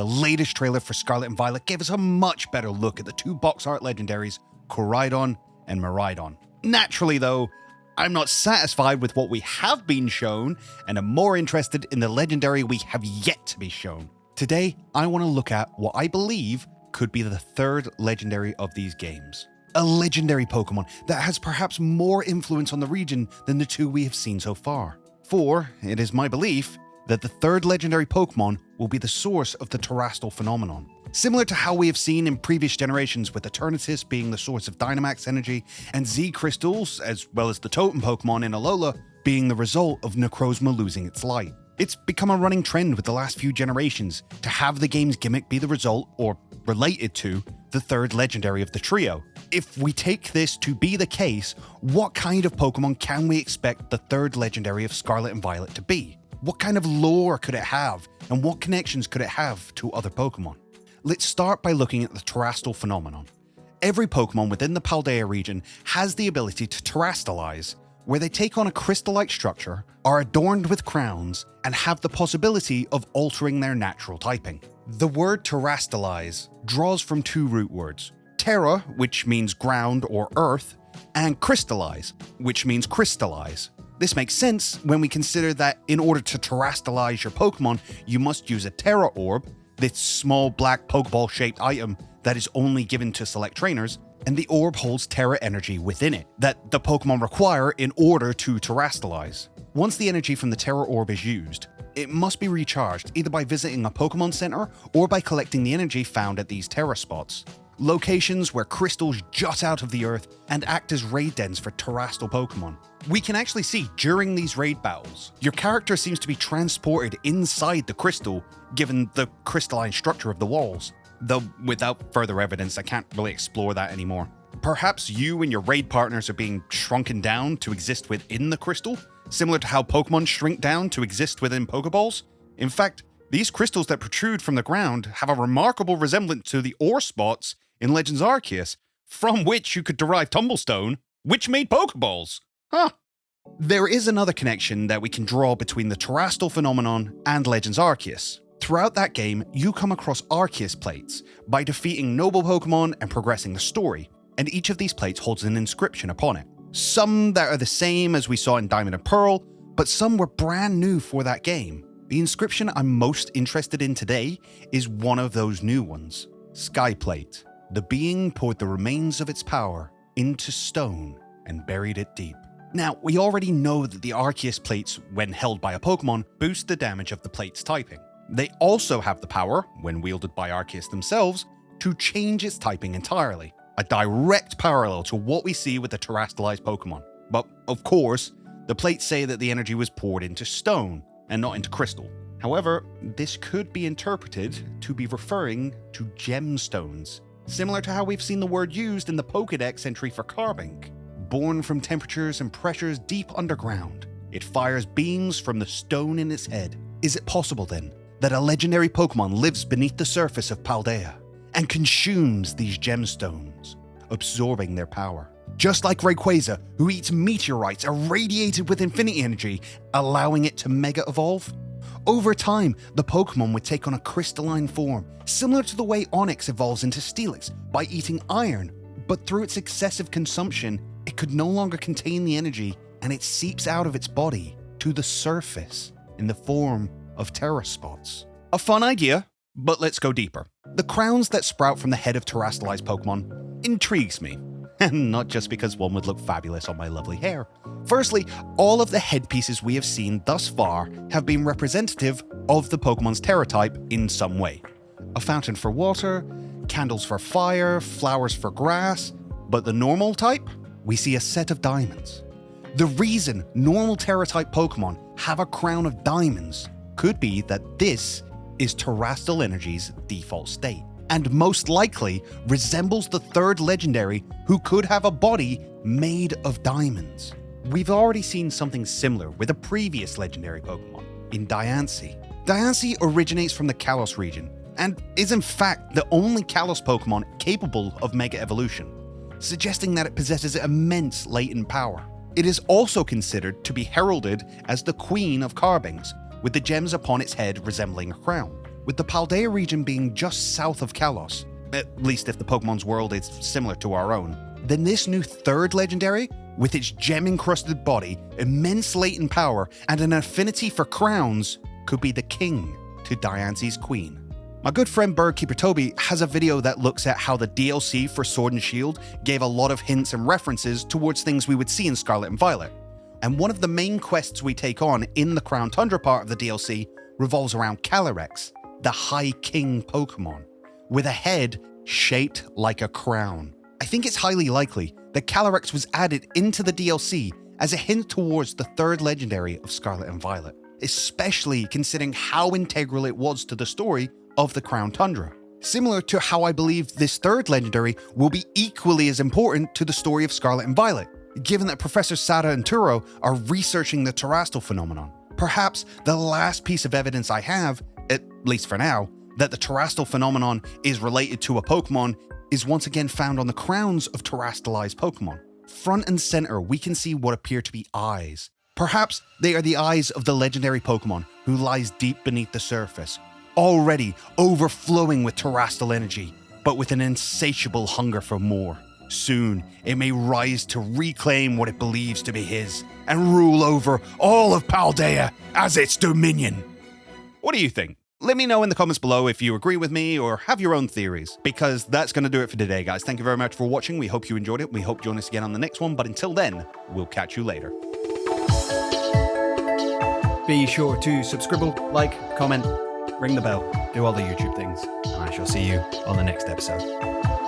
the latest trailer for Scarlet and Violet gave us a much better look at the two box art legendaries, Koraidon and Miraidon. Naturally though, I'm not satisfied with what we have been shown, and am more interested in the legendary we have yet to be shown. Today, I want to look at what I believe could be the third legendary of these games. A legendary Pokemon that has perhaps more influence on the region than the two we have seen so far. For it is my belief that the third legendary Pokemon will be the source of the Terastal Phenomenon. Similar to how we have seen in previous generations with Eternatus being the source of Dynamax energy, and Z Crystals, as well as the Totem Pokemon in Alola, being the result of Necrozma losing its light. It's become a running trend with the last few generations to have the game's gimmick be the result, or related to, the third legendary of the trio. If we take this to be the case, what kind of Pokemon can we expect the third legendary of Scarlet and Violet to be? What kind of lore could it have, and what connections could it have to other Pokemon? Let's start by looking at the Terastal Phenomenon. Every Pokemon within the Paldea region has the ability to Terastalize, where they take on a crystal-like structure, are adorned with crowns, and have the possibility of altering their natural typing. The word Terastalize draws from two root words, Terra, which means ground or earth, and Crystallize, which means crystallize. This makes sense when we consider that in order to Terastalize your Pokemon, you must use a Terra Orb, this small black Pokeball-shaped item that is only given to select trainers, and the orb holds Terra Energy within it, that the Pokemon require in order to Terastalize. Once the energy from the Terra Orb is used, it must be recharged either by visiting a Pokemon Center or by collecting the energy found at these Terra spots, locations where crystals jut out of the earth and act as raid dens for Terastal Pokemon. We can actually see during these raid battles, your character seems to be transported inside the crystal, given the crystalline structure of the walls. Though without further evidence, I can't really explore that anymore. Perhaps you and your raid partners are being shrunken down to exist within the crystal, similar to how Pokemon shrink down to exist within Pokeballs. In fact, these crystals that protrude from the ground have a remarkable resemblance to the ore spots in Legends Arceus, from which you could derive Tumblestone, which made Pokeballs. Huh. There is another connection that we can draw between the Terastal Phenomenon and Legends Arceus. Throughout that game, you come across Arceus Plates by defeating noble Pokemon and progressing the story, and each of these plates holds an inscription upon it. Some that are the same as we saw in Diamond and Pearl, but some were brand new for that game. The inscription I'm most interested in today is one of those new ones. Skyplate. The being poured the remains of its power into stone and buried it deep. Now, we already know that the Arceus Plates, when held by a Pokemon, boost the damage of the plate's typing. They also have the power, when wielded by Arceus themselves, to change its typing entirely, a direct parallel to what we see with the Terastalize Pokemon. But, of course, the plates say that the energy was poured into stone, and not into crystal. However, this could be interpreted to be referring to gemstones, similar to how we've seen the word used in the Pokédex entry for Carbink. Born from temperatures and pressures deep underground, it fires beams from the stone in its head. Is it possible, then, that a legendary Pokemon lives beneath the surface of Paldea and consumes these gemstones, absorbing their power? Just like Rayquaza, who eats meteorites irradiated with infinity energy, allowing it to mega evolve? Over time, the Pokemon would take on a crystalline form, similar to the way Onix evolves into Steelix by eating iron, but through its excessive consumption, it could no longer contain the energy and it seeps out of its body to the surface in the form of Terra spots. A fun idea, but let's go deeper. The crowns that sprout from the head of Terastalize Pokemon intrigues me, and not just because one would look fabulous on my lovely hair. Firstly, all of the headpieces we have seen thus far have been representative of the Pokemon's Terra type in some way. A fountain for water, candles for fire, flowers for grass, but the normal type? We see a set of diamonds. The reason normal Terra type Pokemon have a crown of diamonds could be that this is Terastal Energy's default state, and most likely resembles the third legendary who could have a body made of diamonds. We've already seen something similar with a previous legendary Pokemon, in Diancie. Diancie originates from the Kalos region, and is in fact the only Kalos Pokemon capable of Mega Evolution, suggesting that it possesses immense latent power. It is also considered to be heralded as the Queen of Carbings, with the gems upon its head resembling a crown. with the Paldea region being just south of Kalos, at least if the Pokemon's world is similar to our own, then this new third legendary, with its gem-encrusted body, immense latent power, and an affinity for crowns, could be the king to Diancie's queen. My good friend Birdkeeper Toby has a video that looks at how the DLC for Sword and Shield gave a lot of hints and references towards things we would see in Scarlet and Violet. And one of the main quests we take on in the Crown Tundra part of the DLC revolves around Calyrex, the High King Pokemon, with a head shaped like a crown. I think it's highly likely that Calyrex was added into the DLC as a hint towards the third legendary of Scarlet and Violet, especially considering how integral it was to the story of the Crown Tundra. Similar to how I believe this third legendary will be equally as important to the story of Scarlet and Violet, given that Professor Sada and Turo are researching the Terastal Phenomenon. Perhaps the last piece of evidence I have, at least for now, that the Terastal Phenomenon is related to a Pokemon is once again found on the crowns of Terastalize Pokemon. Front and center, we can see what appear to be eyes. Perhaps they are the eyes of the legendary Pokemon who lies deep beneath the surface, already overflowing with Terastal energy, but with an insatiable hunger for more. Soon, it may rise to reclaim what it believes to be his, and rule over all of Paldea as its dominion. What do you think? Let me know in the comments below if you agree with me or have your own theories, because that's going to do it for today, guys. Thank you very much for watching. We hope you enjoyed it. We hope you join us again on the next one, but until then, we'll catch you later. Be sure to subscribe, like, comment, ring the bell, do all the YouTube things, and I shall see you on the next episode.